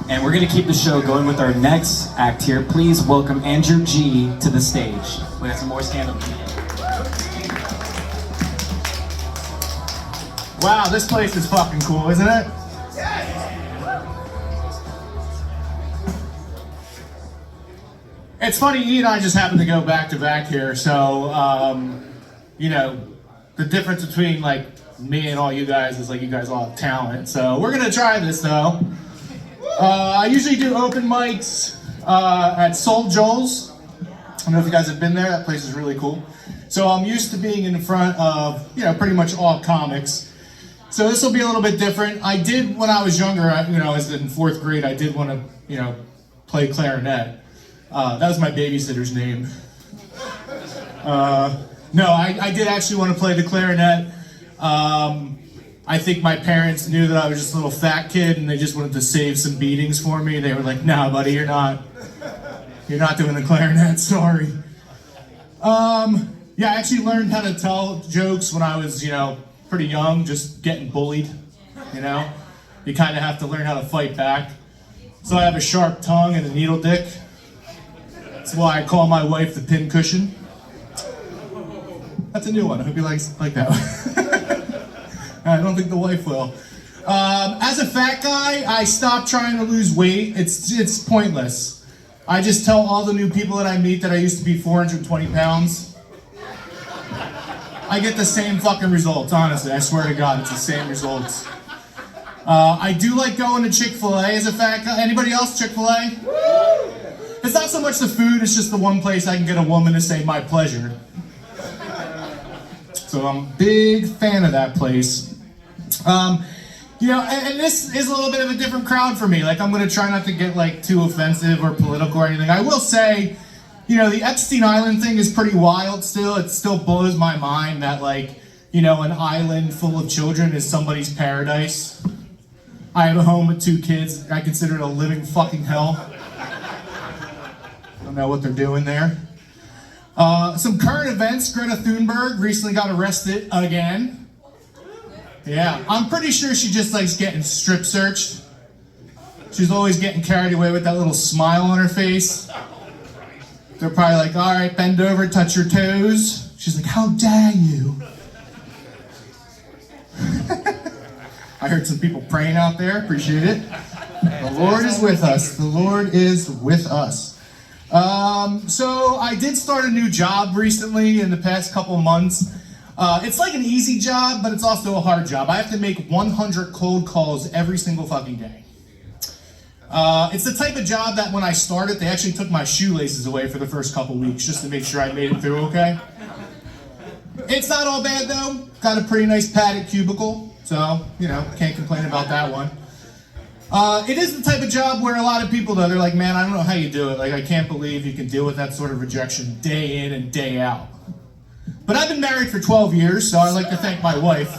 And we're gonna keep the show going with our next act here. Please welcome Andrew G to the stage. We got some more stand-up. Wow, this place is fucking cool, isn't it? It's funny, E and I just happened to go back to back here, so, you know, the difference between, like, me and all you guys is, like, you guys all have talent. So we're gonna try this, though. I usually do open mics at Soul Joel's. I don't know if you guys have been there. That place is really cool. So I'm used to being in front of, you know, pretty much all comics. So this will be a little bit different. I did, when I was younger, you know, I was in 4th grade, I did want to, you know, play clarinet. That was my babysitter's name. No, I did actually want to play the clarinet. I think my parents knew that I was just a little fat kid and they just wanted to save some beatings for me. They were like, "No, buddy, you're not doing the clarinet, sorry." Yeah, I actually learned how to tell jokes when I was, you know, pretty young, just getting bullied, you know? You kind of have to learn how to fight back. So I have a sharp tongue and a needle dick. That's why I call my wife the pin cushion. That's a new one. I hope you like that one. I don't think the wife will. As a fat guy, I stopped trying to lose weight. It's pointless. I just tell all the new people that I meet that I used to be 420 pounds. I get the same fucking results, honestly. I swear to God, it's the same results. I do like going to Chick-fil-A as a fat guy. Anybody else Chick-fil-A? It's not so much the food, it's just the one place I can get a woman to say my pleasure. So I'm a big fan of that place. You know, and this is a little bit of a different crowd for me. Like, I'm gonna try not to get like too offensive or political or anything. I will say, you know, the Epstein Island thing is pretty wild still. It still blows my mind that, like, you know, an island full of children is somebody's paradise. I have a home with 2 kids. I consider it a living fucking hell. I don't know what they're doing there. Some current events. Greta Thunberg recently got arrested again. Yeah, I'm pretty sure she just likes getting strip searched. She's always getting carried away with that little smile on her face. They're probably like, "All right, bend over, touch your toes." She's like, "How dare you?" I heard some people praying out there. Appreciate it. The Lord is with us. The Lord is with us. So I did start a new job recently in the past couple months. It's like an easy job, but it's also a hard job. I have to make 100 cold calls every single fucking day. It's the type of job that when I started, they actually took my shoelaces away for the first couple weeks just to make sure I made it through okay. It's not all bad though. Got a pretty nice padded cubicle, so, you know, can't complain about that one. It is the type of job where a lot of people though, they're like, "Man, I don't know how you do it. Like, I can't believe you can deal with that sort of rejection day in and day out." But I've been married for 12 years, so I'd like to thank my wife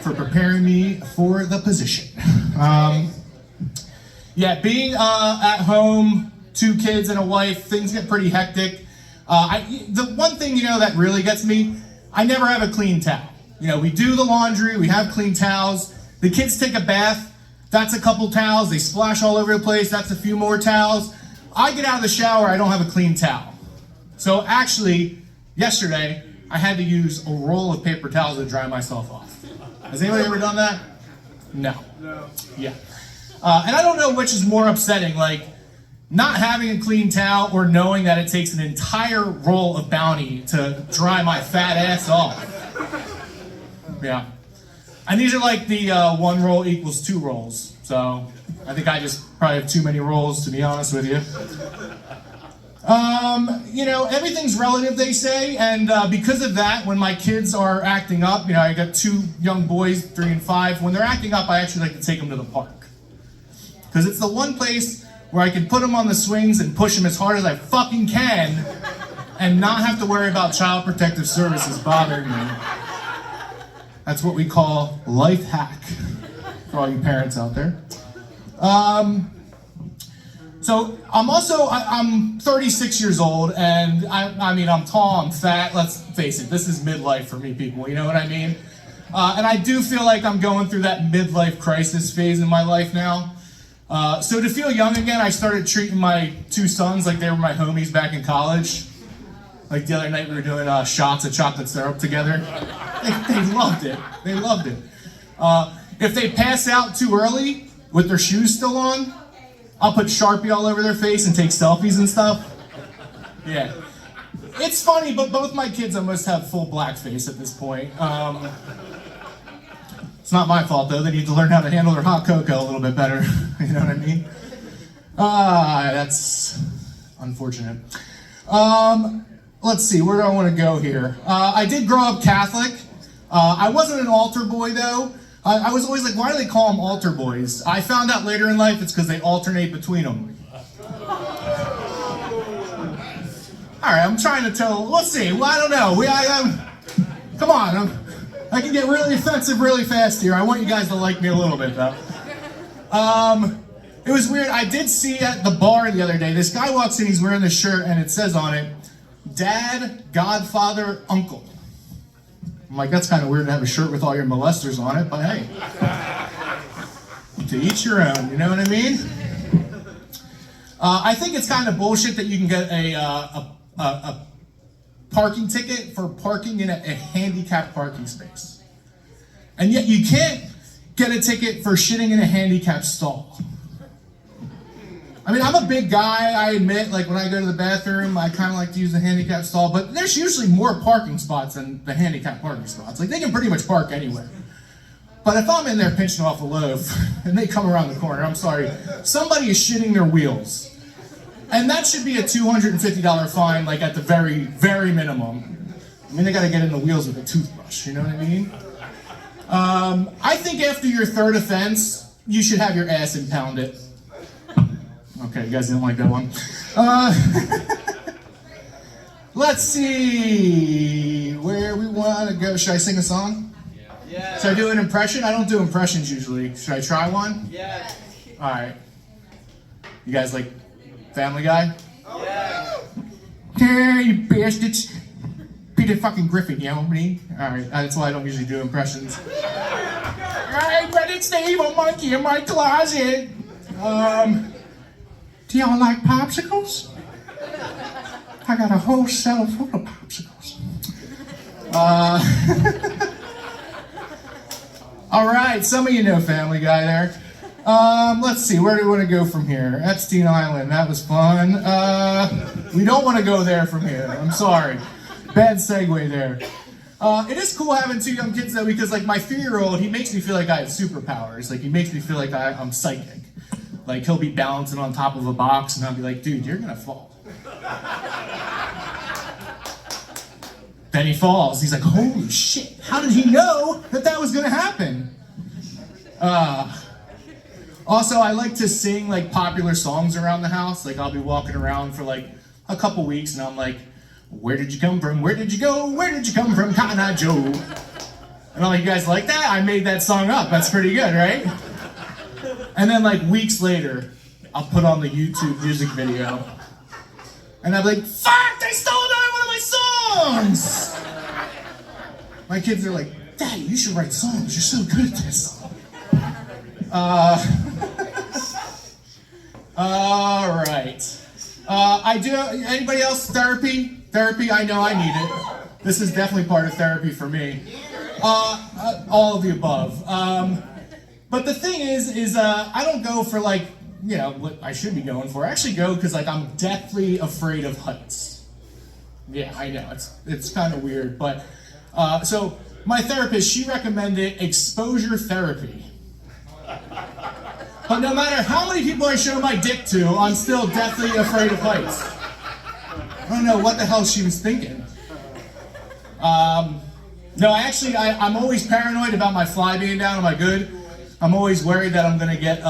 for preparing me for the position. Yeah, being at home, 2 kids and a wife, things get pretty hectic. The one thing, you know, that really gets me, I never have a clean towel. You know, we do the laundry, we have clean towels. The kids take a bath, that's a couple towels. They splash all over the place, that's a few more towels. I get out of the shower, I don't have a clean towel. So actually, yesterday, I had to use a roll of paper towels to dry myself off. Has anybody ever done that? No. Yeah. And I don't know which is more upsetting, like not having a clean towel or knowing that it takes an entire roll of Bounty to dry my fat ass off. Yeah. And these are like the 1 roll equals 2 rolls. So I think I just probably have too many rolls, to be honest with you. You know, everything's relative, they say, and because of that, when my kids are acting up, you know, I got 2 young boys, 3 and 5, when they're acting up, I actually like to take them to the park. Because it's the one place where I can put them on the swings and push them as hard as I fucking can and not have to worry about Child Protective Services bothering me. That's what we call life hack for all you parents out there. So I'm 36 years old, and I mean, I'm tall, I'm fat, let's face it, this is midlife for me, people, you know what I mean? And I do feel like I'm going through that midlife crisis phase in my life now. So to feel young again, I started treating my two sons like they were my homies back in college. Like the other night we were doing shots of chocolate syrup together. They loved it. They loved it. If they pass out too early with their shoes still on, I'll put Sharpie all over their face and take selfies and stuff. Yeah. It's funny, but both my kids almost have full blackface at this point. It's not my fault though. They need to learn how to handle their hot cocoa a little bit better. You know what I mean? That's unfortunate. Let's see, where do I want to go here? I did grow up Catholic. I wasn't an altar boy though. I was always like, why do they call them altar boys? I found out later in life it's because they alternate between them. All right, I'm trying to tell. Let's see. Well, I don't know. Come on. I can get really offensive really fast here. I want you guys to like me a little bit though. It was weird. I did see at the bar the other day. This guy walks in. He's wearing this shirt, and it says on it, "Dad, Godfather, Uncle." I'm like, that's kind of weird to have a shirt with all your molesters on it, but hey, to each your own. You know what I mean? I think it's kind of bullshit that you can get a parking ticket for parking in a handicapped parking space, and yet you can't get a ticket for shitting in a handicapped stall. I mean, I'm a big guy, I admit, like when I go to the bathroom, I kind of like to use the handicapped stall, but there's usually more parking spots than the handicapped parking spots. Like, they can pretty much park anywhere. But if I'm in there pinching off a loaf, and they come around the corner, I'm sorry, somebody is shitting their wheels. And that should be a $250 fine, like at the very, very minimum. I mean, they gotta get in the wheels with a toothbrush, you know what I mean? I think after your third offense, you should have your ass impounded. Okay, you guys didn't like that one. Let's see where we want to go. Should I sing a song? Yeah. Should I do an impression? I don't do impressions usually. Should I try one? Yeah. All right. You guys like Family Guy? Yeah. Hey, you bastards. Peter fucking Griffin, you know what I mean? All right, that's why I don't usually do impressions. I read it's the evil monkey in my closet. Do y'all like popsicles? I got a whole cellar full of popsicles. All right, some of you know Family Guy there. Let's see, where do we want to go from here? Epstein Island, that was fun. We don't want to go there from here, I'm sorry. Bad segue there. It is cool having two young kids though, because like my 3-year-old, he makes me feel like I have superpowers. Like he makes me feel like I'm psychic. Like he'll be balancing on top of a box and I'll be like, dude, you're gonna fall. Then he falls. He's like, holy shit, how did he know that was gonna happen? Also, I like to sing like popular songs around the house. Like I'll be walking around for like a couple weeks and I'm like, where did you come from? Where did you go? Where did you come from, Cotton Eye Joe? And all you guys like that? I made that song up. That's pretty good, right? And then like weeks later, I'll put on the YouTube music video. And I'm like, fuck, they stole another one of my songs! My kids are like, Daddy, you should write songs. You're so good at this. All right. Anybody else therapy? Therapy, I know I need it. This is definitely part of therapy for me. All of the above. But the thing is I don't go for like, you know, what I should be going for. I actually go because like I'm deathly afraid of heights. Yeah, I know, it's kind of weird, but so my therapist, she recommended exposure therapy. But no matter how many people I show my dick to, I'm still deathly afraid of heights. I don't know what the hell she was thinking. No, I'm always paranoid about my fly being down. Am I good? I'm always worried that I'm gonna get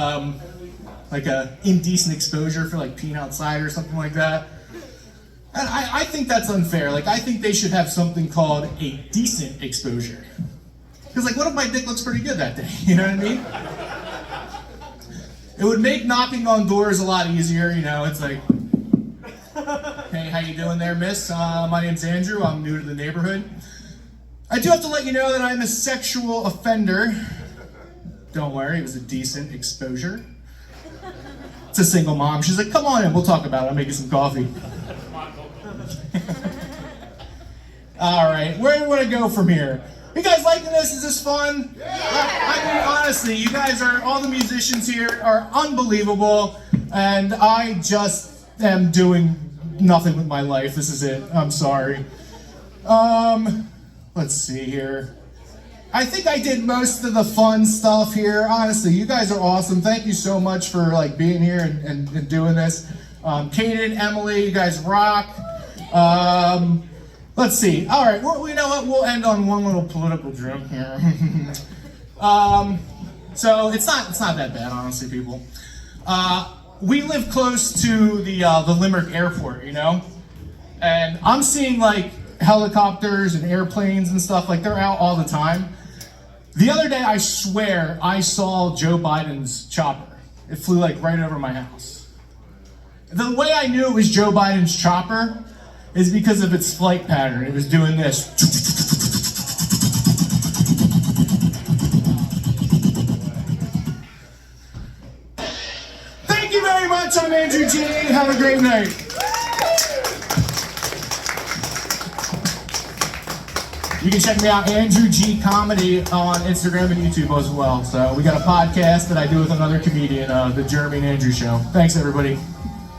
like a indecent exposure for like peeing outside or something like that. And I think that's unfair. Like I think they should have something called a decent exposure. Because like, what if my dick looks pretty good that day? You know what I mean? It would make knocking on doors a lot easier. You know, it's like, hey, how you doing there, miss? My name's Andrew. I'm new to the neighborhood. I do have to let you know that I'm a sexual offender. Don't worry, it was a decent exposure. It's a single mom. She's like, come on in, we'll talk about it. I'll make you some coffee. All right, where do we want to go from here? You guys liking this? Is this fun? Yeah. I mean, honestly, you guys are, all the musicians here are unbelievable, and I just am doing nothing with my life. This is it. I'm sorry. Let's see here. I think I did most of the fun stuff here. Honestly, you guys are awesome. Thank you so much for like being here and doing this. Kaden, Emily, you guys rock. Let's see. All right, well, you know what? We'll end on one little political joke here. So it's not that bad, honestly, people. We live close to the Limerick airport, you know, and I'm seeing like helicopters and airplanes and stuff, like they're out all the time. The other day, I swear, I saw Joe Biden's chopper. It flew like right over my house. The way I knew it was Joe Biden's chopper is because of its flight pattern. It was doing this. Thank you very much. I'm Andrew G. Have a great night. You can check me out, Andrew G Comedy, on Instagram and YouTube as well. So we got a podcast that I do with another comedian, the Jeremy and Andrew Show. Thanks, everybody.